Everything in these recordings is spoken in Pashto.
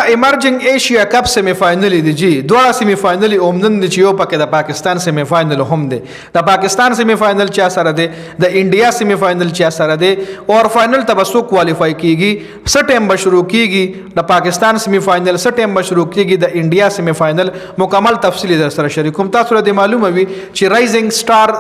د ایمرجنګ ایشیا کپ سیمی فائنل دي جی دواړه سیمی فائنل اومنن دي چې یو پکې د پاکستان سیمی فائنل هم دي د پاکستان سیمی فائنل چا سره دي د انډیا سیمی فائنل چا سره دي او فائنل ته بسو کوالیفای کیږي سټیم به شروع کیږي د پاکستان سیمی فائنل سټیم به شروع کیږي د انډیا سیمی فائنل مکمل تفصیلی در سره شریکوم تاسو ته معلومه وي چې رایزنګ سٹار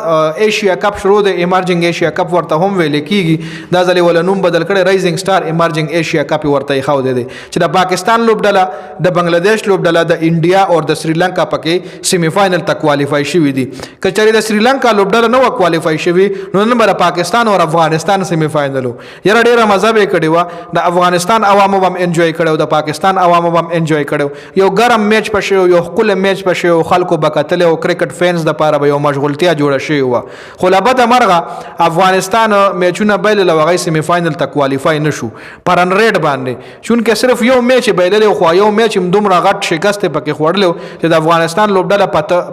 ایشیا کپ شروع د ایمرجنګ ایشیا کپ ورته هم ویل کیږي دا ځلې ولنوم بدل کړي رایزنګ سٹار ایمرجنګ ایشیا کپ ورته خو دي چې د پاکستان لوبډله د بنگلاديش لوبډله د انډیا او د سریلانکا پکې سیمی فائنل ته کوالیفای شوی دي کچاري د سریلانکا لوبډله نو کوالیفای شوی نو نن بر پاکستان او افغانستان سیمی فائنل یره ډیره مزه به کړي وا د افغانستان عوامو هم انجوای کړو د پاکستان عوامو هم انجوای کړو یو ګرم میچ پښه یو خپل میچ پښه خلکو بکتل او کرکټ فینز د پاره به یو مشغولتیا جوړه شوی و خو لابد مرغه افغانستان میچونه بیل لوغی سیمی فائنل ته کوالیفای نشو پرن ریډ باندې چونکه صرف یو میچ بیلل خو یو میچ هم دومره غټ شکست پکې خوړلو چې د افغانستان لوبډله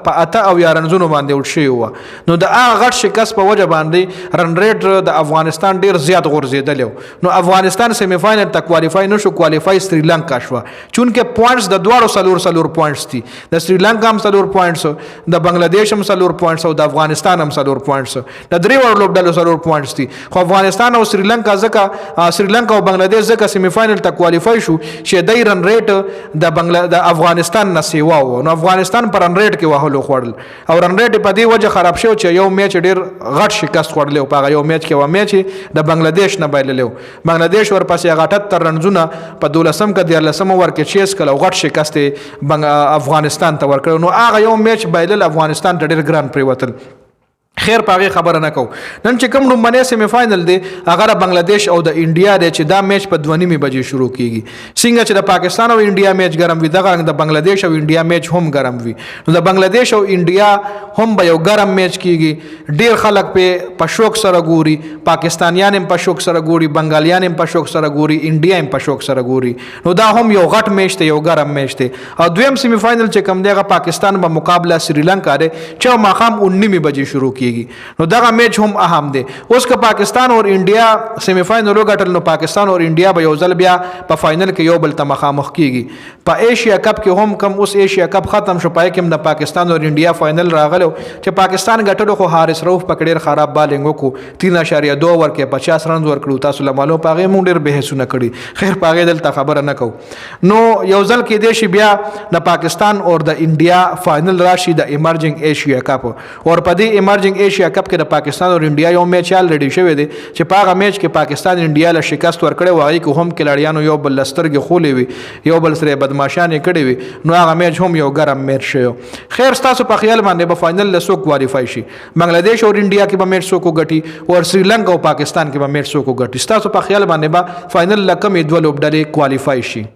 په اته او یا رنزونو باندې وټ شوی و نو د هغه غټ شکست په وجه باندې رن ریټ د افغانستان ډیر زیات غورځیدل نو افغانستان سیمی فائنل ته کوالیفای نشو کوالیفای سریلانکا شو چونکه پوینټس د دواړو سلور پوینټس دي د سریلانکا هم سلور پوینټس د بنگلاديش هم سلور پوینټس او د افغانستان هم سلور پوینټس د درې ور لوبډلو سلور پوینټس دي خو افغانستان او سریلانکا ځکه سریلانکا او بنگلاديش ځکه سیمی فائنل ته کوالیفای شو چې دای رن ریټ د افغانستان نه سیوا و نو افغانستان پر رن ریټ کې وهلو خوړل او رن ریټ په دې وجه خراب شو چې یو میچ ډیر غټ شکست خوړل او په یو میچ کې و میچ د بنگلاديش نه بایللو بنگلاديش ورپسې 78 رنزونه په 12 کې د 13 ور کې چیس کله غټ شکست افغانستان ته ورکړ نو هغه یو میچ بایلل افغانستان ډیر ګران پریوتل خیر پاغه خبره نه کو نن چې کوم لومبنه سیمی فائنل دی هغه بنگلاديش او د انډیا دی چې دا میچ په 2:30 بجې شروع کیږي څنګه چې د پاکستان او انډیا میچ ګرم وي دغه د بنگلاديش او انډیا میچ هم ګرم وي نو د بنگلاديش او انډیا هم به یو ګرم میچ کیږي ډیر خلک په شوق سره ګوري پاکستانیان هم په شوق سره ګوري بنگالیان هم په شوق سره ګوري انډیا هم په شوق سره ګوري نو دا هم یو غټ میچ دی یو ګرم میچ دی او دویم سیمی فائنل چې کوم دیغه پاکستان په مقابله سریلانکا دی چې ماخام 19 بجې شروع کیږي نو دغه میچ هم اهم دی اوس که پاکستان او انډیا سیمی فائنل وګټل نو پاکستان او انډیا به یو ځل بیا په فائنل کې یو بل ته مخامخ کیږي په ایشیا کپ کې هم کم اوس ایشیا کپ ختم شو پای کې د پاکستان او انډیا فائنل راغلو چې پاکستان ګټلو خو حارث روف په ډیر خراب بالینګ وکړو 3.2 ورکه 50 رن ورکړو تاسو له معلومه پاغه مونږ ډیر بحثونه کړی خیر پاغه دلته خبره نه کو نو یو ځل کې دیشي بیا د پاکستان او د انډیا فائنل راشي د ایمرجنګ ایشیا کپ او په دې ایمرجنګ ایشیا کپ کې د پاکستان او انډیا یو میچ الریډي شوی دی چې په هغه میچ کې پاکستان انډیا له شکست ورکړی وایي که هم کلاړیانو یو بل لسترګې خولې وي یو بل سره بدمعشانې کړې وي نو هغه میچ هم یو ګرم میچ شو خیر تاسو په خیال باندې به فائنل له څوک کوالیفای شي بنگلاديش او انډیا کې به میچ څوک وګټي او سریلانکا او پاکستان کې به میچ څوک وګټي تاسو په خیال باندې به فائنل لکه دوه لوبډلې کوالیفای شي